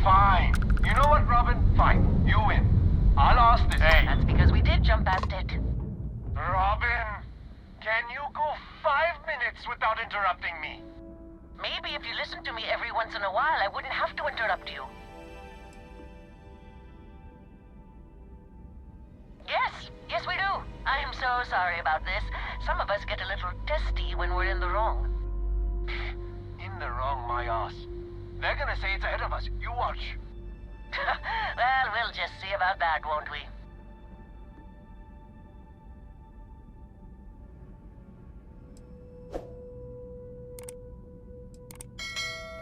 Fine. You know what, Robin? Fine. You win. I'll ask this. Hey. That's because we did jump past it. Robin, can you go 5 minutes without interrupting me? Maybe if you listened to me every once in a while, I wouldn't have to interrupt you. Yes, we do. I am so sorry about this. Some of us get a little testy when we're in the wrong. In the wrong, my ass. They're gonna say it's ahead of us. You watch. Well, we'll just see about that, won't we?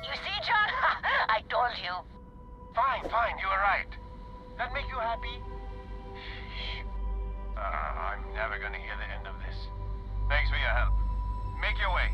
You see, John? I told you. Fine, you were right. That make you happy? I'm never gonna hear the end of this. Thanks for your help. Make your way.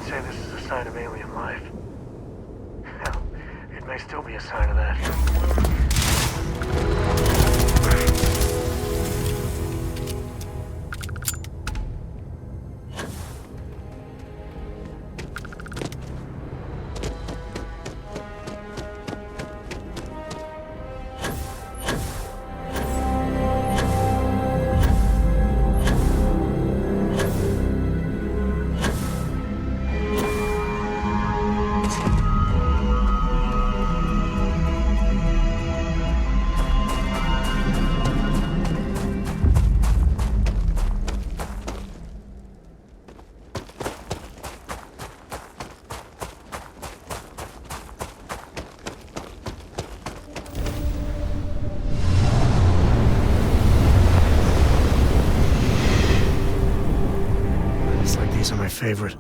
say this is a sign of alien life. Hell, it may still be a sign of that. These are my favorite.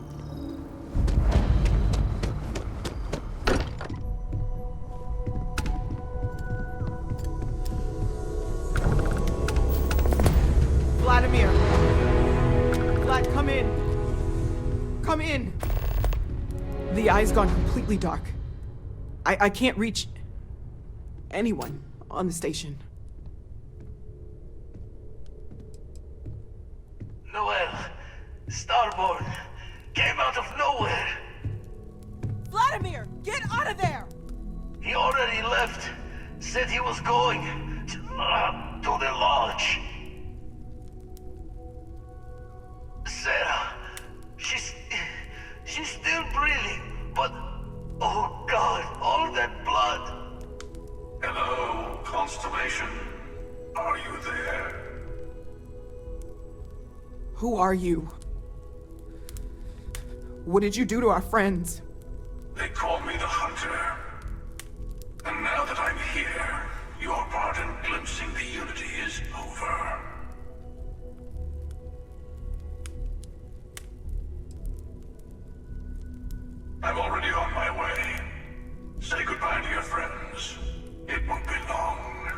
Vladimir! Vlad, come in! Come in! The eye's gone completely dark. I can't reach anyone on the station. Noel, Starborn came out of nowhere. Vladimir, get out of there! He already left. Said he was going to the lodge. Sarah, she's still breathing, but oh God, all that blood. Hello, Constellation. Are you there? Who are you? What did you do to our friends? They call me the Hunter. And now that I'm here, your part in glimpsing the Unity is over. I'm already on my way. Say goodbye to your friends. It won't be long.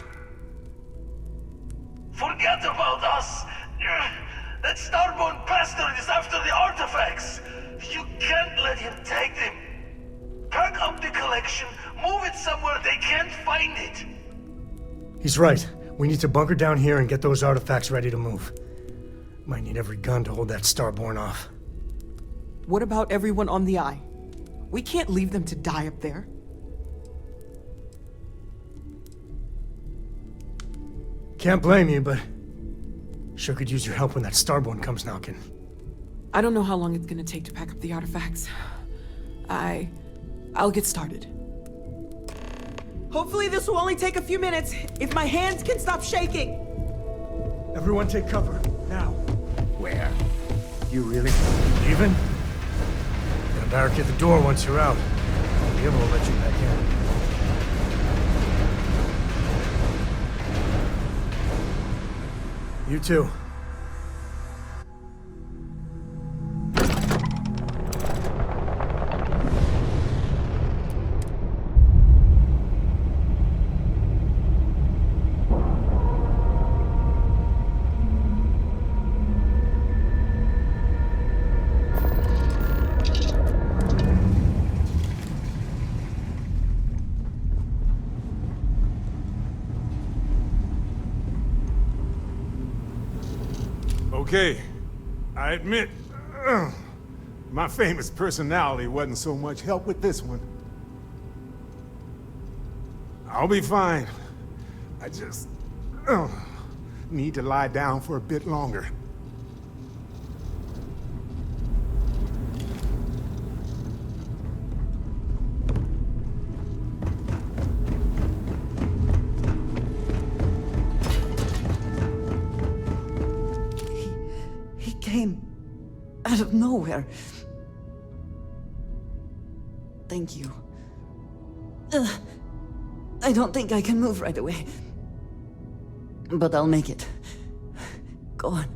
Forget about us! That Starborn bastard is after the artifacts! You can't let him take them! Pack up the collection, move it somewhere they can't find it! He's right. We need to bunker down here and get those artifacts ready to move. Might need every gun to hold that Starborn off. What about everyone on the Eye? We can't leave them to die up there. Can't blame you, but sure could use your help when that Starborn comes knocking. I don't know how long it's gonna take to pack up the artifacts. I'll get started. Hopefully this will only take a few minutes, if my hands can stop shaking. Everyone take cover, now. Where? You really? Leaving? Gonna barricade the door once you're out. I'll be able to let you back in. You too. Okay, I admit, my famous personality wasn't so much help with this one. I'll be fine. I just need to lie down for a bit longer. Came out of nowhere. Thank you. I don't think I can move right away. But I'll make it. Go on.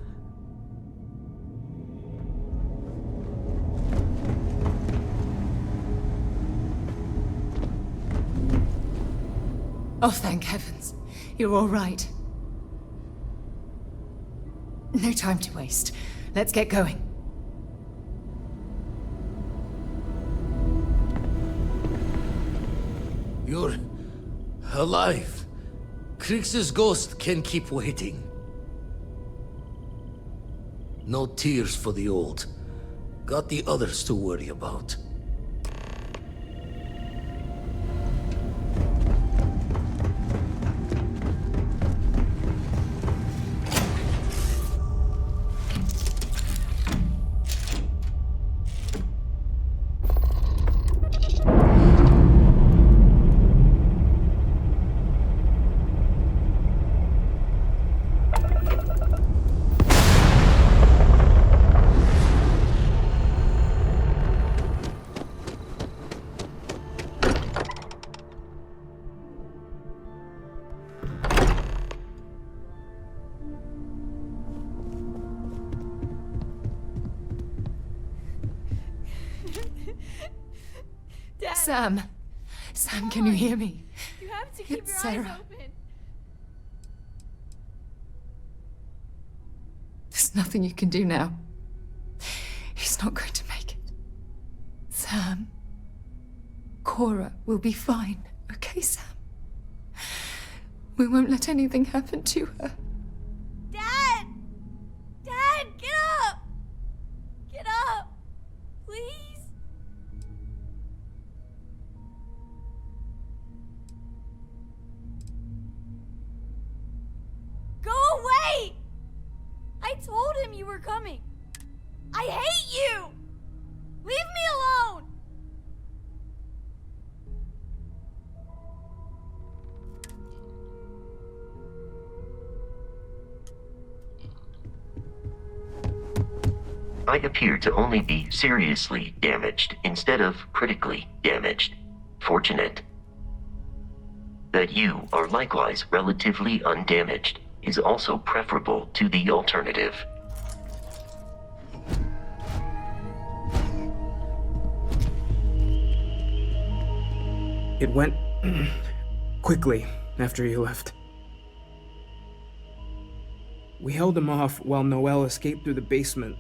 Oh, thank heavens. You're all right. No time to waste. Let's get going. You're alive. Krix's ghost can keep waiting. No tears for the old. Got the others to worry about. Dad. Sam. Sam, can you hear me? You have to keep It's your Sarah. eyes open. There's nothing you can do now. He's not going to make it. Sam. Cora will be fine, okay, Sam? We won't let anything happen to her. Dad! Dad, get up! Get up! Please? Go away! I told him you were coming. I hate you! Leave me alone! I appear to only be seriously damaged instead of critically damaged. Fortunate. That you are likewise relatively undamaged is also preferable to the alternative. It went quickly after you left. We held him off while Noel escaped through the basement.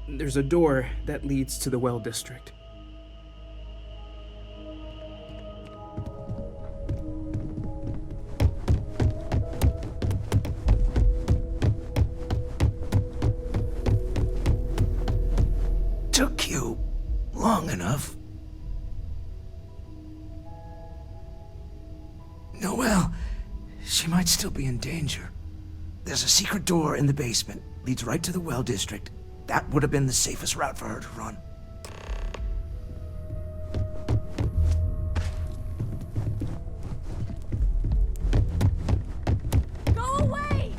There's a door that leads to the well district. Took you long enough. Noelle, she might still be in danger. There's a secret door in the basement, leads right to the well district. That would have been the safest route for her to run. Go away!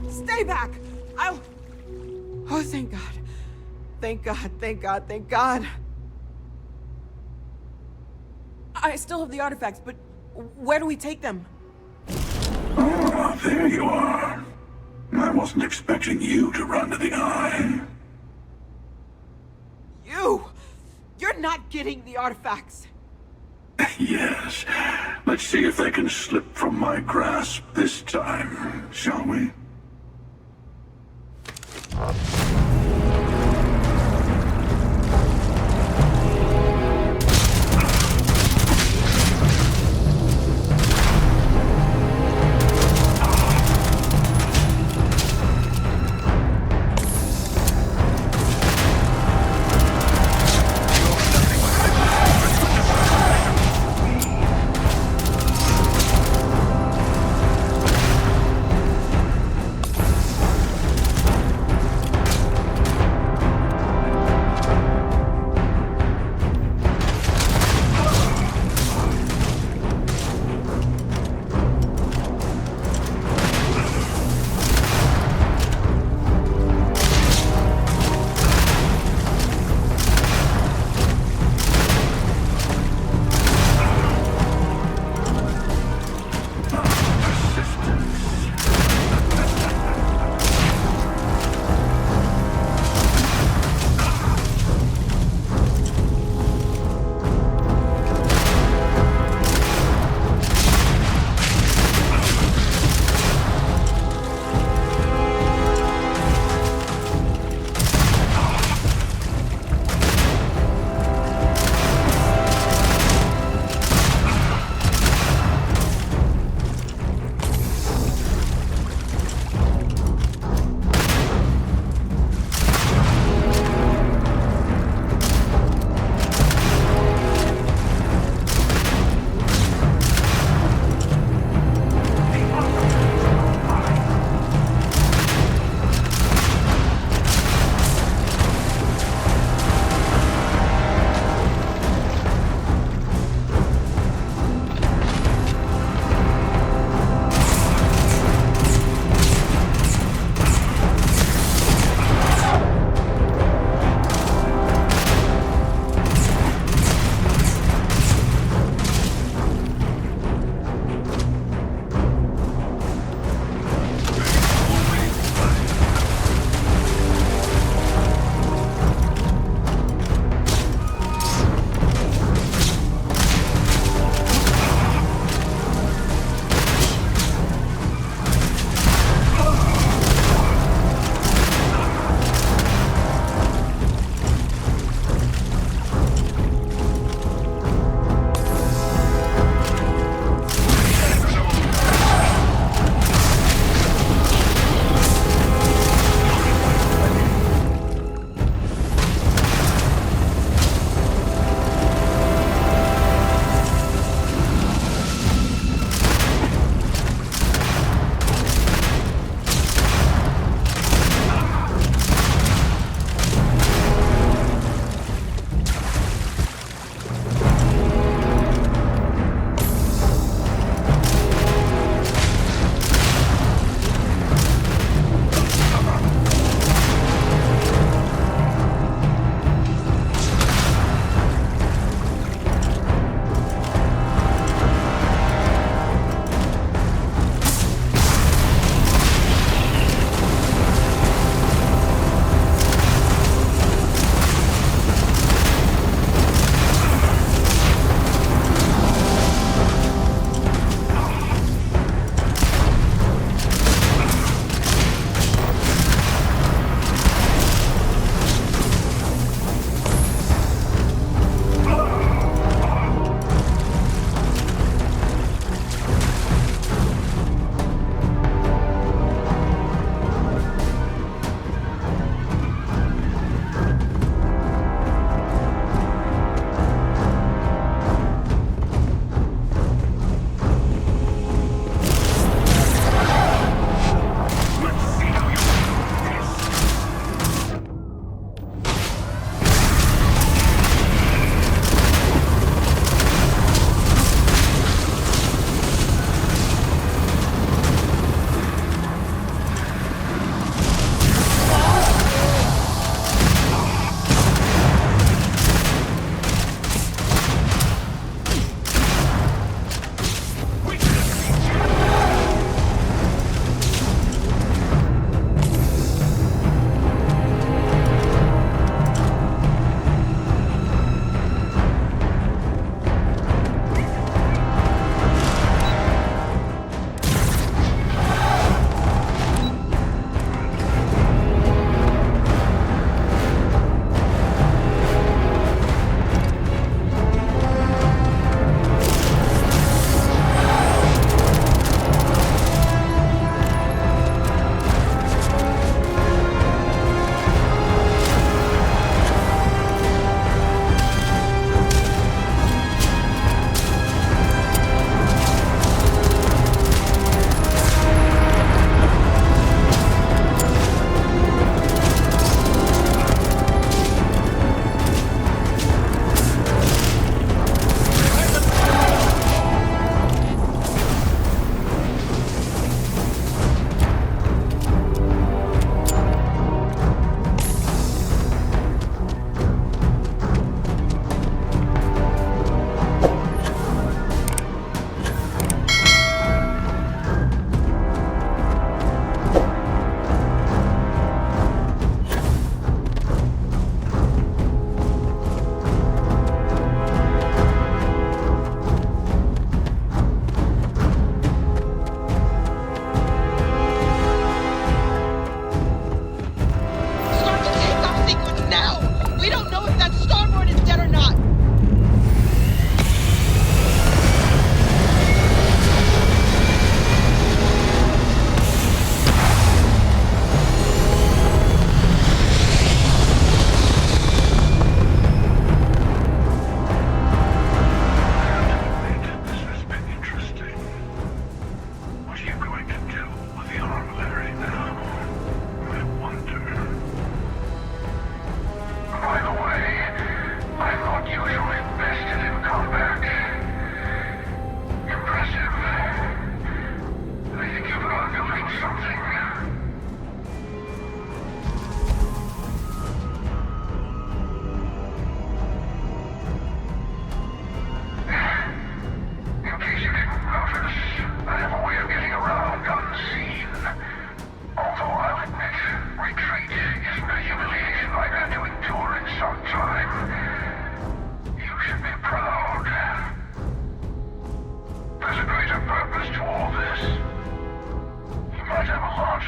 Stay back! I'll... Oh, thank God. Thank God, thank God, thank God. I still have the artifacts, but where do we take them? Ah, there you are. I wasn't expecting you to run to the eye. You! You're not getting the artifacts. Yes. Let's see if they can slip from my grasp this time, shall we?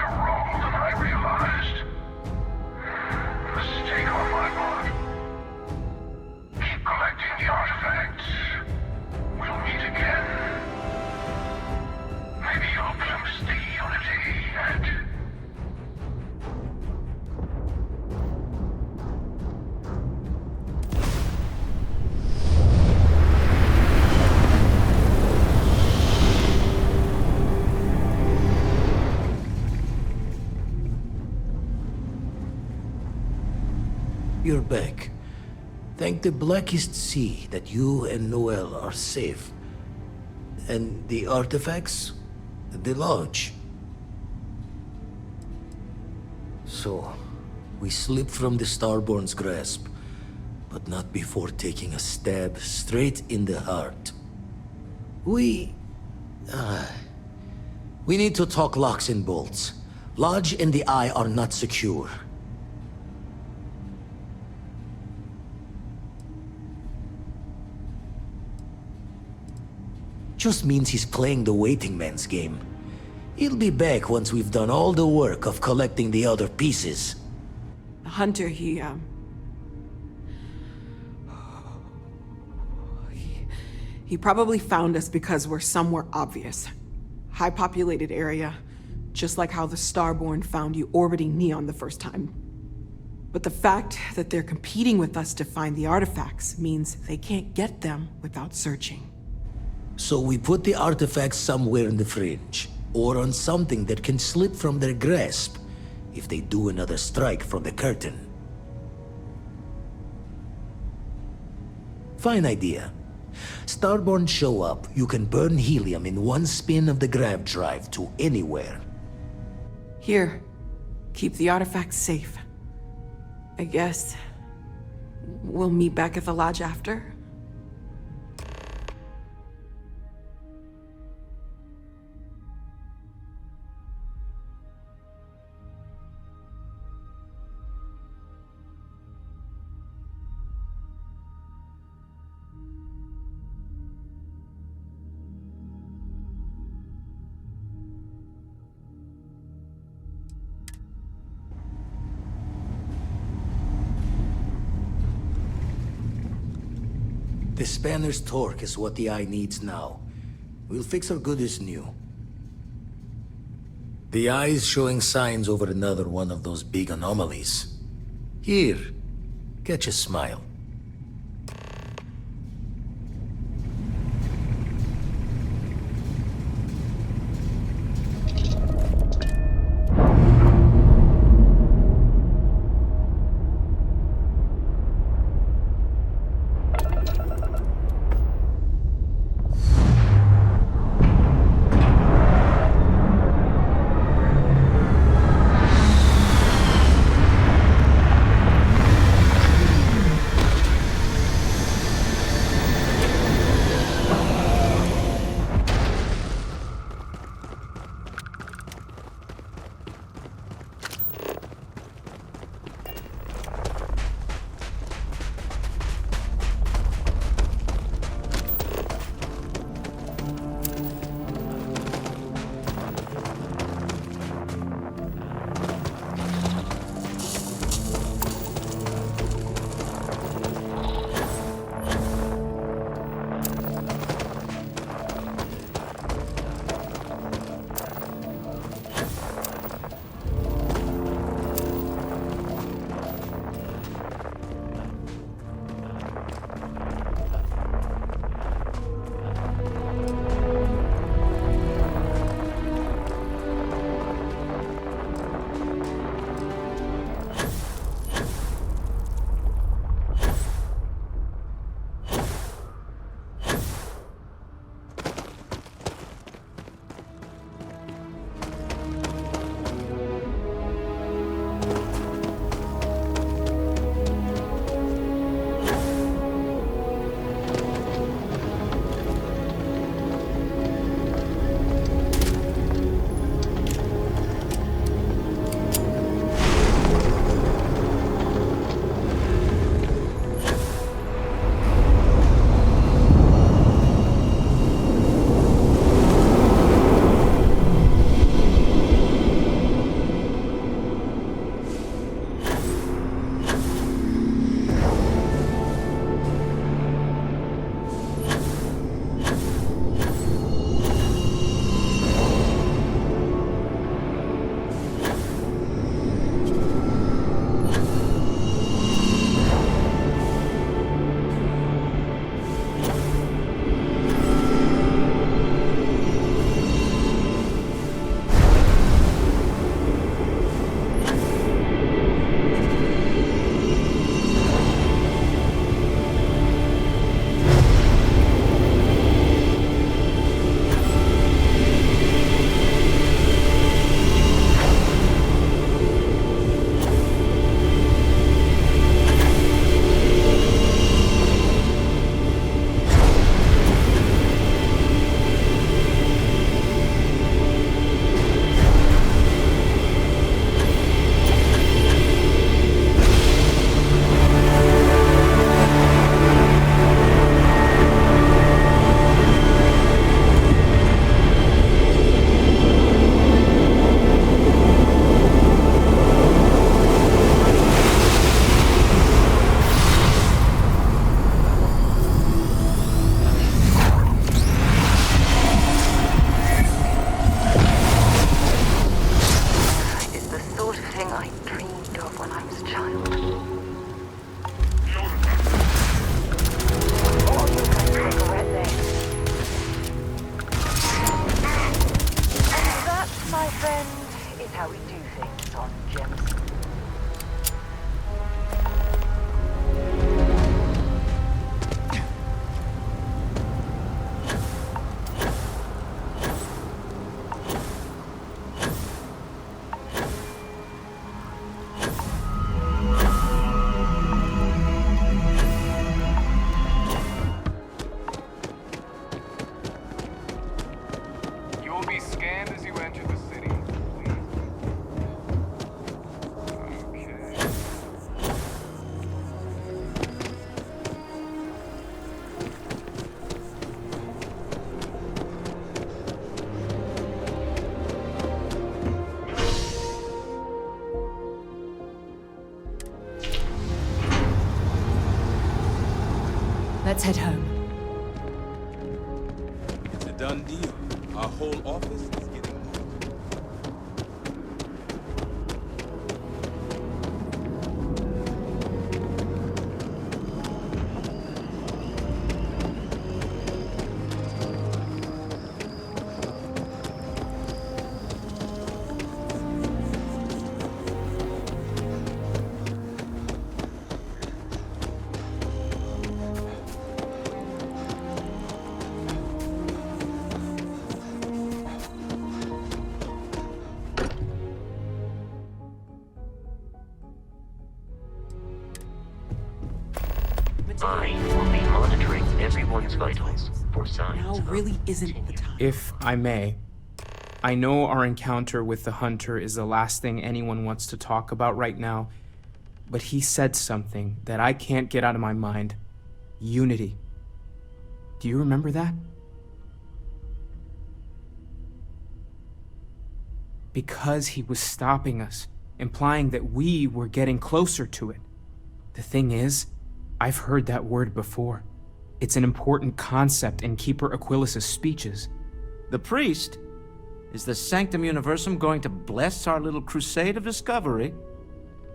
larger role than I realized. Mistake on my part. Keep collecting the artifacts. We'll meet again. Maybe you'll glimpse the unity and... You're back. Thank the blackest sea that you and Noel are safe. And the artifacts? The lodge. So, we slipped from the Starborn's grasp, but not before taking a stab straight in the heart. We need to talk locks and bolts. Lodge and the Eye are not secure. Just means he's playing the waiting man's game. He'll be back once we've done all the work of collecting the other pieces. The hunter, he probably found us because we're somewhere obvious. High-populated area, just like how the Starborn found you orbiting Neon the first time. But the fact that they're competing with us to find the artifacts means they can't get them without searching. So we put the artifacts somewhere in the fringe, or on something that can slip from their grasp if they do another strike from the curtain. Fine idea. Starborn show up, you can burn helium in one spin of the grav drive to anywhere. Here, keep the artifacts safe. I guess we'll meet back at the lodge after. The spanner's torque is what the Eye needs now. We'll fix her good as new. The Eye's showing signs over another one of those big anomalies. Here, catch a smile. do things on gems. Let's head home. It's a done deal. Our whole office is getting moved. I will be monitoring everyone's vitals for signs Now of really isn't the time. If I may, I know our encounter with the Hunter is the last thing anyone wants to talk about right now, but he said something that I can't get out of my mind. Unity. Do you remember that? Because he was stopping us, implying that we were getting closer to it. The thing is, I've heard that word before. It's an important concept in Keeper Aquilas's speeches. The priest? Is the Sanctum Universum going to bless our little crusade of discovery?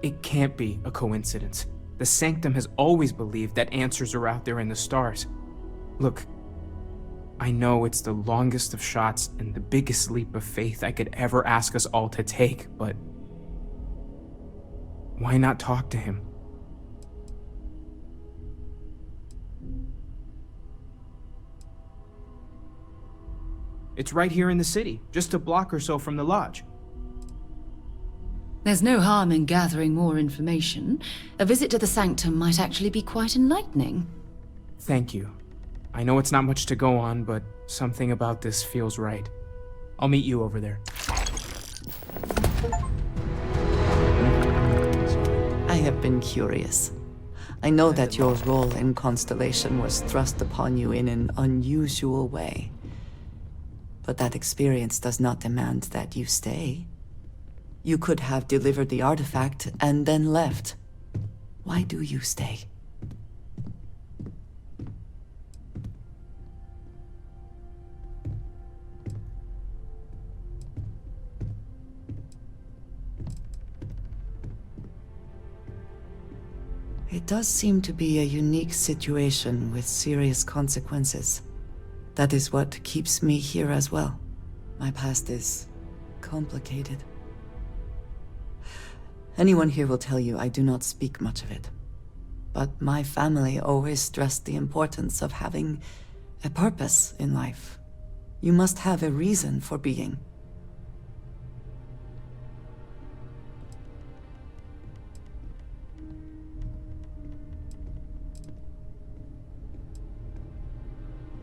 It can't be a coincidence. The Sanctum has always believed that answers are out there in the stars. Look, I know it's the longest of shots and the biggest leap of faith I could ever ask us all to take, but why not talk to him? It's right here in the city, just a block or so from the lodge. There's no harm in gathering more information. A visit to the Sanctum might actually be quite enlightening. Thank you. I know it's not much to go on, but something about this feels right. I'll meet you over there. I have been curious. I know that your role in Constellation was thrust upon you in an unusual way. But that experience does not demand that you stay. You could have delivered the artifact and then left. Why do you stay? It does seem to be a unique situation with serious consequences. That is what keeps me here as well. My past is complicated. Anyone here will tell you I do not speak much of it. But my family always stressed the importance of having a purpose in life. You must have a reason for being.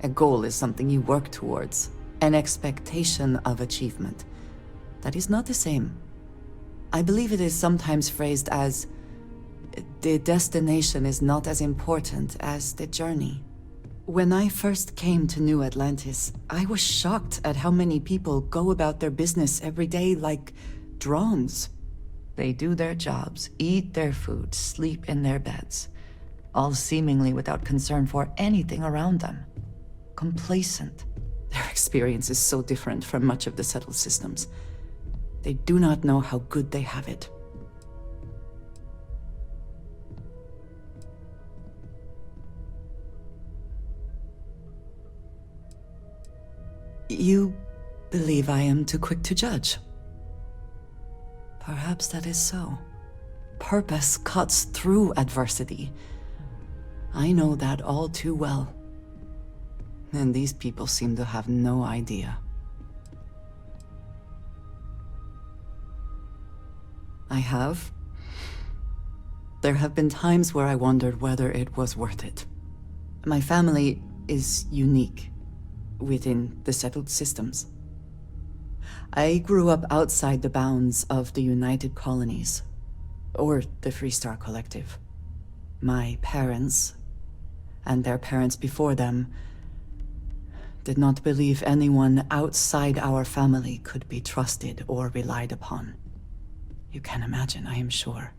A goal is something you work towards, an expectation of achievement. That is not the same. I believe it is sometimes phrased as, the destination is not as important as the journey. When I first came to New Atlantis, I was shocked at how many people go about their business every day like drones. They do their jobs, eat their food, sleep in their beds, all seemingly without concern for anything around them. Complacent. Their experience is so different from much of the settled systems. They do not know how good they have it. You believe I am too quick to judge? Perhaps that is so. Purpose cuts through adversity. I know that all too well. And these people seem to have no idea. I have. There have been times where I wondered whether it was worth it. My family is unique within the settled systems. I grew up outside the bounds of the United Colonies, or the Freestar Collective. My parents, and their parents before them, did not believe anyone outside our family could be trusted or relied upon. You can imagine, I am sure,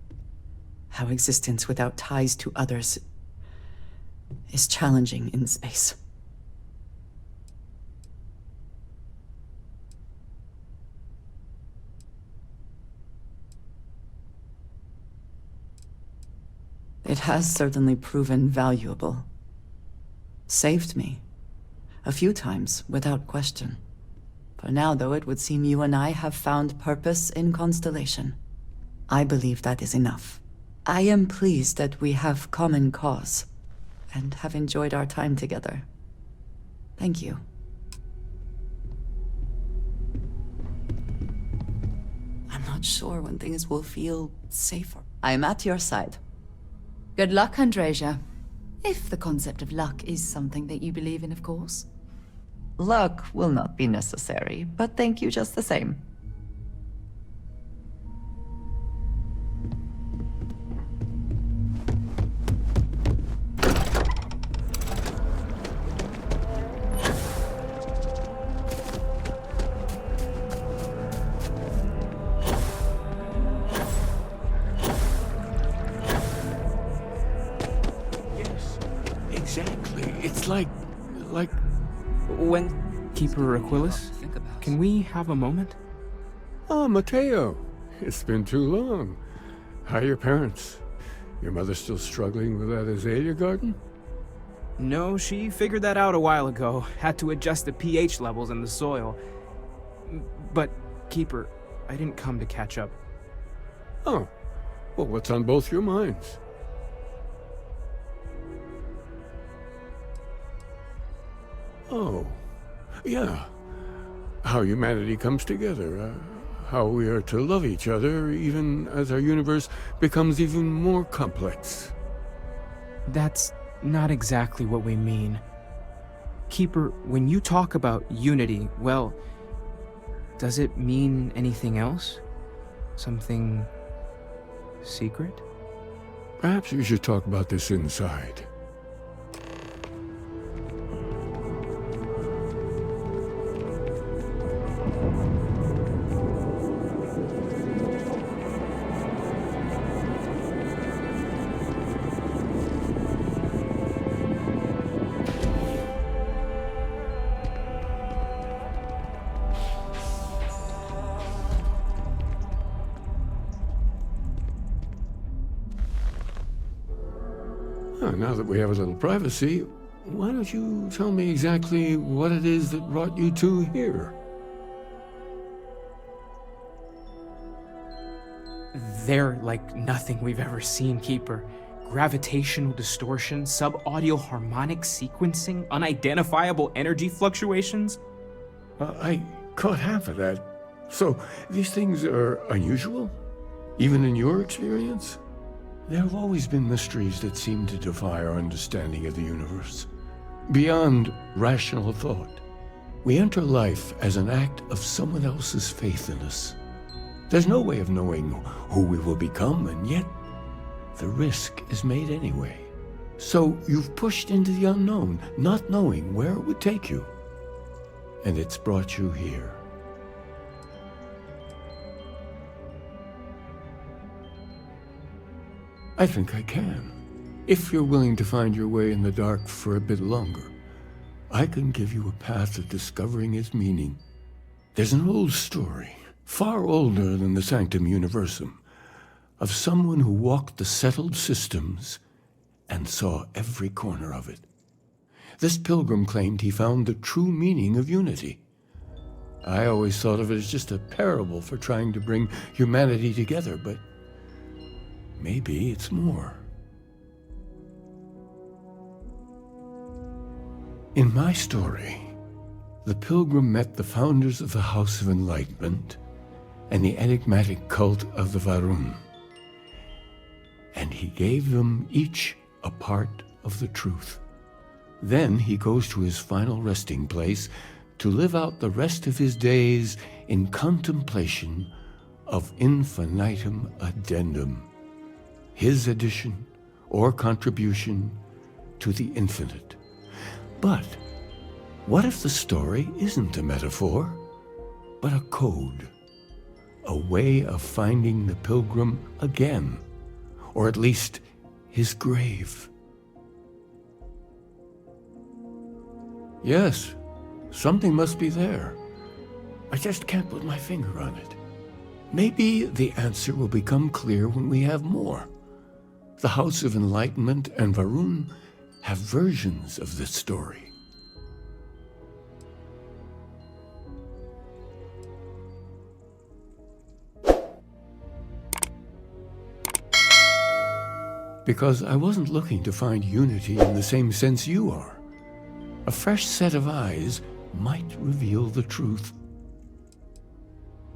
how existence without ties to others is challenging in space. It has certainly proven valuable. Saved me. A few times, without question. For now, though, it would seem you and I have found purpose in Constellation. I believe that is enough. I am pleased that we have common cause, and have enjoyed our time together. Thank you. I'm not sure when things will feel safer. I'm at your side. Good luck, Andreja. If the concept of luck is something that you believe in, of course. Luck will not be necessary, but thank you just the same. Exactly. It's like... When... Keeper Aquilus, can we have a moment? Ah, Mateo. It's been too long. How are your parents? Your mother still struggling with that azalea garden? No, she figured that out a while ago. Had to adjust the pH levels in the soil. But, Keeper, I didn't come to catch up. Oh. Well, what's on both your minds? Oh, yeah. How humanity comes together. How we are to love each other even as our universe becomes even more complex. That's not exactly what we mean. Keeper, when you talk about unity, well, does it mean anything else? Something secret? Perhaps we should talk about this inside. Now that we have a little privacy, why don't you tell me exactly what it is that brought you two here? They're like nothing we've ever seen, Keeper. Gravitational distortion, sub-audio harmonic sequencing, unidentifiable energy fluctuations. I caught half of that. So, these things are unusual? Even in your experience? There have always been mysteries that seem to defy our understanding of the universe. Beyond rational thought, we enter life as an act of someone else's faith in us. There's no way of knowing who we will become, and yet the risk is made anyway. So you've pushed into the unknown, not knowing where it would take you. And it's brought you here. I think I can. If you're willing to find your way in the dark for a bit longer, I can give you a path of discovering its meaning. There's an old story, far older than the Sanctum Universum, of someone who walked the settled systems and saw every corner of it. This pilgrim claimed he found the true meaning of unity. I always thought of it as just a parable for trying to bring humanity together, but maybe it's more. In my story, the pilgrim met the founders of the House of Enlightenment and the enigmatic cult of the Varun, and he gave them each a part of the truth. Then he goes to his final resting place to live out the rest of his days in contemplation of infinitum addendum, his addition or contribution to the infinite. But what if the story isn't a metaphor, but a code? A way of finding the pilgrim again, or at least his grave. Yes, something must be there. I just can't put my finger on it. Maybe the answer will become clear when we have more. The House of Enlightenment and Varun have versions of this story. Because I wasn't looking to find unity in the same sense you are. A fresh set of eyes might reveal the truth.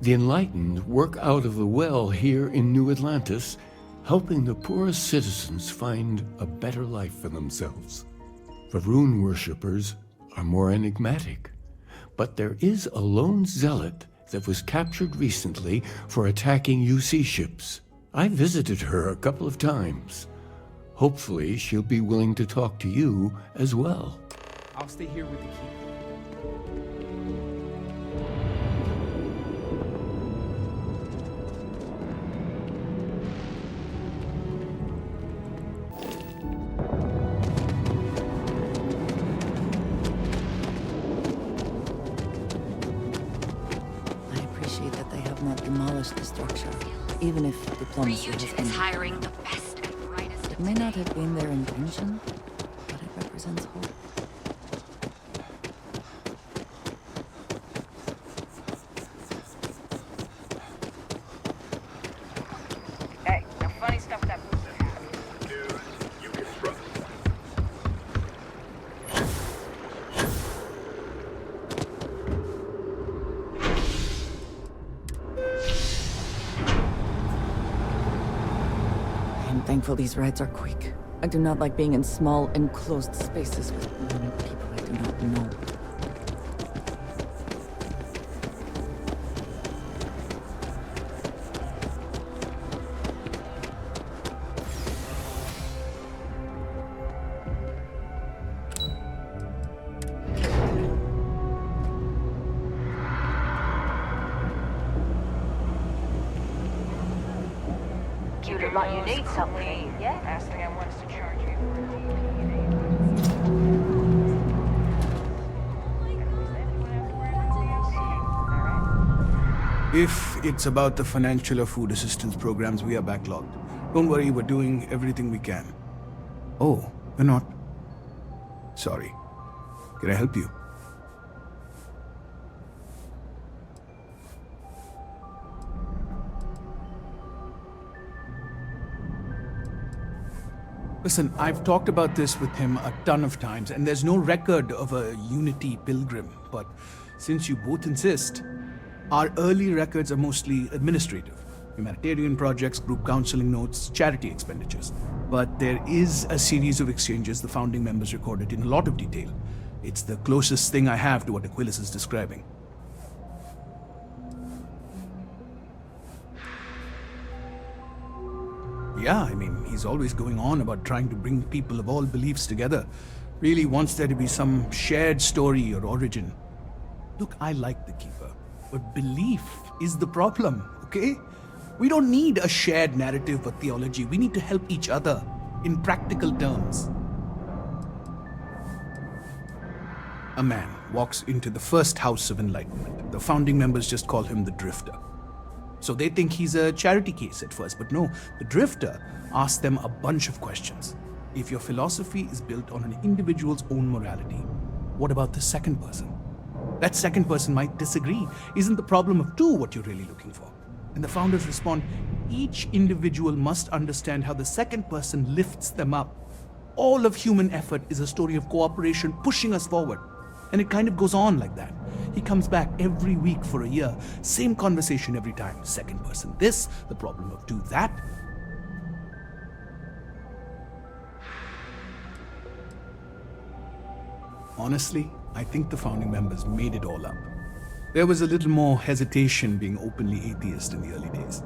The enlightened work out of the well here in New Atlantis, helping the poorest citizens find a better life for themselves. Varun worshippers are more enigmatic, but there is a lone zealot that was captured recently for attacking UC ships. I visited her a couple of times. Hopefully, she'll be willing to talk to you as well. I'll stay here with the keeper. I appreciate that they have not demolished the structure, even if diplomacy has been... is hiring the best and brightest. It may not have been their intention, but it represents hope. Hey, no funny stuff that booster has. Dude, you can trust. I'm thankful these rides are quick. I do not like being in small, enclosed spaces with many people I do not know. Cuter, like you need something. Yeah. Last thing I want is to charge you. If it's about the financial or food assistance programs, we are backlogged. Don't worry, we're doing everything we can. Oh, we're not? Sorry. Can I help you? Listen, I've talked about this with him a ton of times, and there's no record of a Unity pilgrim. But since you both insist, our early records are mostly administrative. Humanitarian projects, group counseling notes, charity expenditures. But there is a series of exchanges the founding members recorded in a lot of detail. It's the closest thing I have to what Aquilus is describing. Yeah, I mean, he's always going on about trying to bring people of all beliefs together. Really wants there to be some shared story or origin. Look, I like the Keeper, but belief is the problem, okay? We don't need a shared narrative or theology. We need to help each other in practical terms. A man walks into the first House of Enlightenment. The founding members just call him the Drifter. So they think he's a charity case at first, but no, the Drifter asks them a bunch of questions. If your philosophy is built on an individual's own morality, what about the second person? That second person might disagree. Isn't the problem of two what you're really looking for? And the founders respond, each individual must understand how the second person lifts them up. All of human effort is a story of cooperation pushing us forward. And it kind of goes on like that. He comes back every week for a year. Same conversation every time. Second person this, the problem of two that. Honestly, I think the founding members made it all up. There was a little more hesitation being openly atheist in the early days.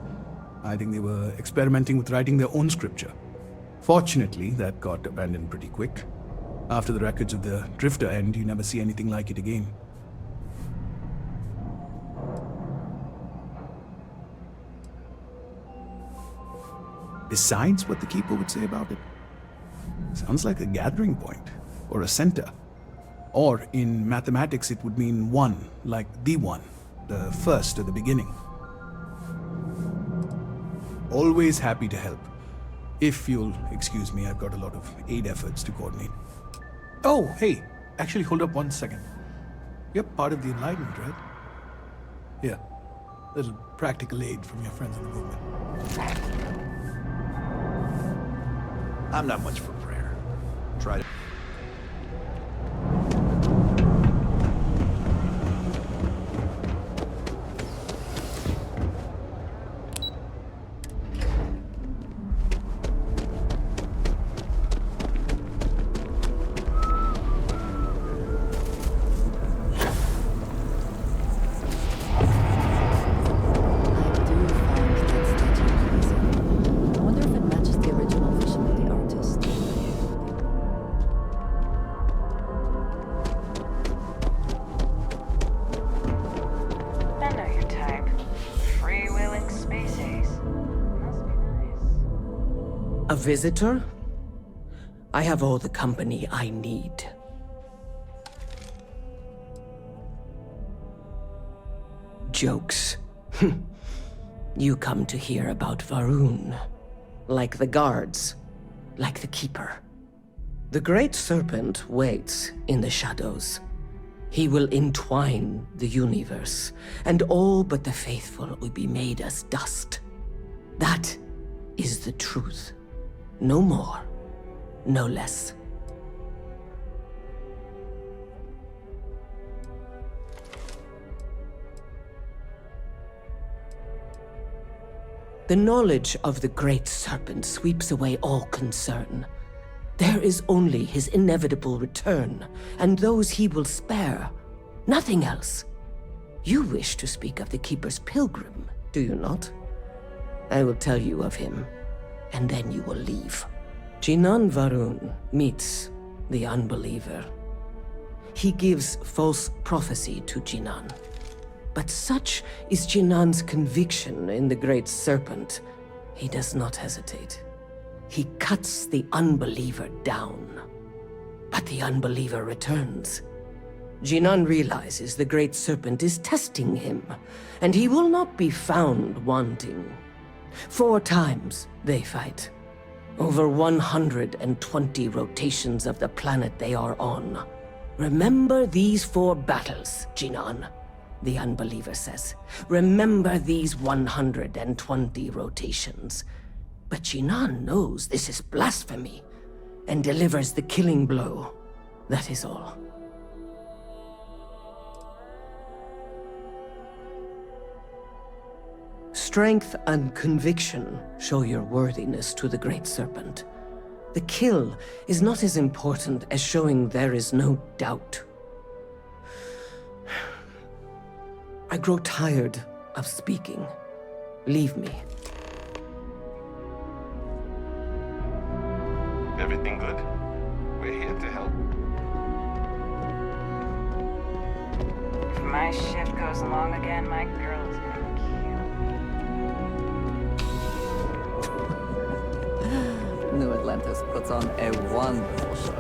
I think they were experimenting with writing their own scripture. Fortunately, that got abandoned pretty quick. After the records of the Drifter end, you never see anything like it again. Besides what the Keeper would say about it, sounds like a gathering point, or a center. Or in mathematics, it would mean one, like the one, the first or the beginning. Always happy to help. If you'll excuse me, I've got a lot of aid efforts to coordinate. Oh, hey, actually hold up 1 second. You're part of the Enlightenment, right? Here, little practical aid from your friends in the movement. I'm not much for prayer. Try to... A visitor? I have all the company I need. Jokes. You come to hear about Varun. Like the guards. Like the Keeper. The Great Serpent waits in the shadows. He will entwine the universe, and all but the faithful will be made as dust. That is the truth. No more, no less. The knowledge of the Great Serpent sweeps away all concern. There is only his inevitable return, and those he will spare. Nothing else. You wish to speak of the Keeper's pilgrim, do you not? I will tell you of him, and then you will leave. Jinan Varun meets the unbeliever. He gives false prophecy to Jinan. But such is Jinan's conviction in the Great Serpent, he does not hesitate. He cuts the unbeliever down. But the unbeliever returns. Jinan realizes the Great Serpent is testing him, and he will not be found wanting. 4 times they fight. Over 120 rotations of the planet they are on. Remember these 4 battles, Jinan, the unbeliever says. Remember these 120 rotations. But Jinan knows this is blasphemy, and delivers the killing blow. That is all. Strength and conviction show your worthiness to the Great Serpent. The kill is not as important as showing there is no doubt. I grow tired of speaking. Leave me. Everything good? We're here to help. If my ship goes along again, my girl's gonna New Atlantis puts on a wonderful show.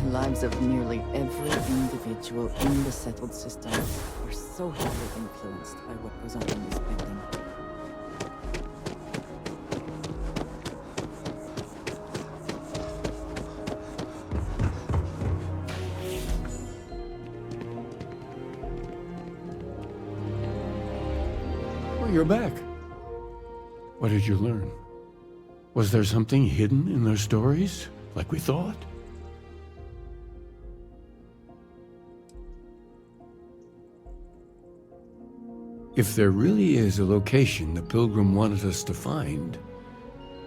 The lives of nearly every individual in the settled system are so heavily influenced by what goes on in this building. Well, you're back. What did you learn? Was there something hidden in their stories, like we thought? If there really is a location the Pilgrim wanted us to find,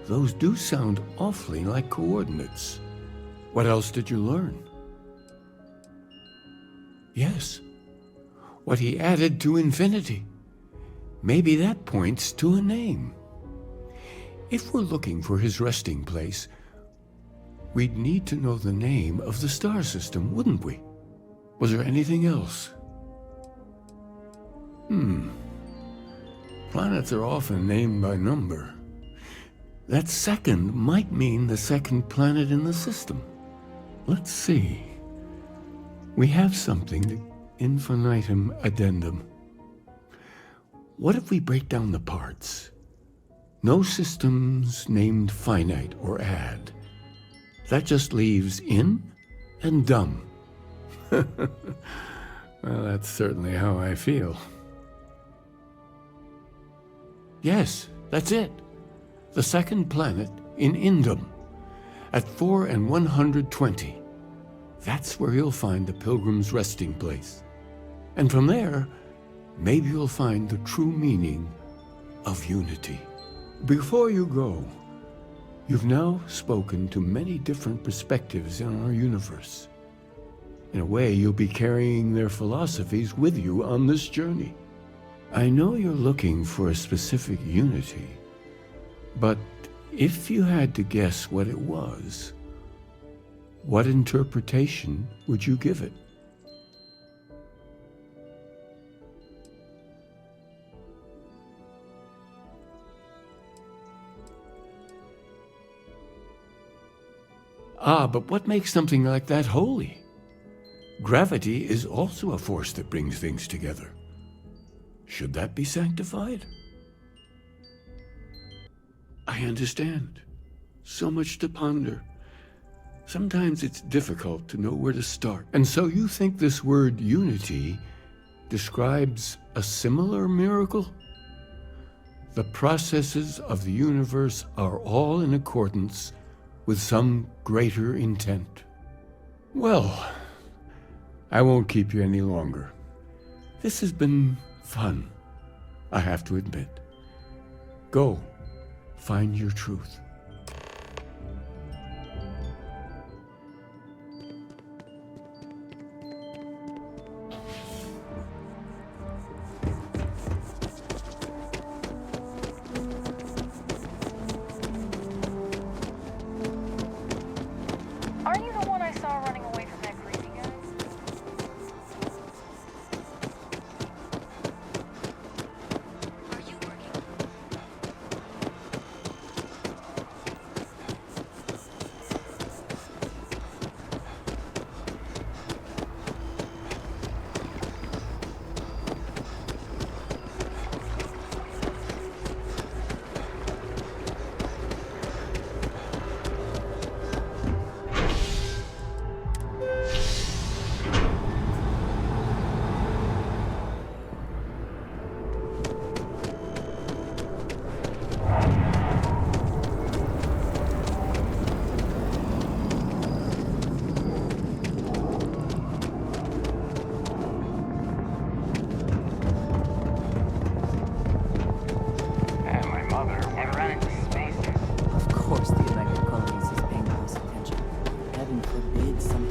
those do sound awfully like coordinates. What else did you learn? Yes, what he added to infinity. Maybe that points to a name. If we're looking for his resting place, we'd need to know the name of the star system, wouldn't we? Was there anything else? Planets are often named by number. That second might mean the second planet in the system. Let's see. We have something, the infinitum addendum. What if we break down the parts? No systems named finite or add. That just leaves in and dumb. Well, that's certainly how I feel. Yes, that's it. The second planet in Indum, at 4 and 120. That's where you'll find the Pilgrim's resting place. And from there, maybe you'll find the true meaning of unity. Before you go, you've now spoken to many different perspectives in our universe. In a way, you'll be carrying their philosophies with you on this journey. I know you're looking for a specific unity, but if you had to guess what it was, what interpretation would you give it? Ah, but what makes something like that holy? Gravity is also a force that brings things together. Should that be sanctified? I understand. So much to ponder. Sometimes it's difficult to know where to start. And so you think this word unity describes a similar miracle? The processes of the universe are all in accordance with some greater intent. Well, I won't keep you any longer. This has been fun, I have to admit. Go, find your truth. Aren't you the one I saw running away from that crazy guy? Of course the Electric Colonies is paying close attention. Heaven forbid something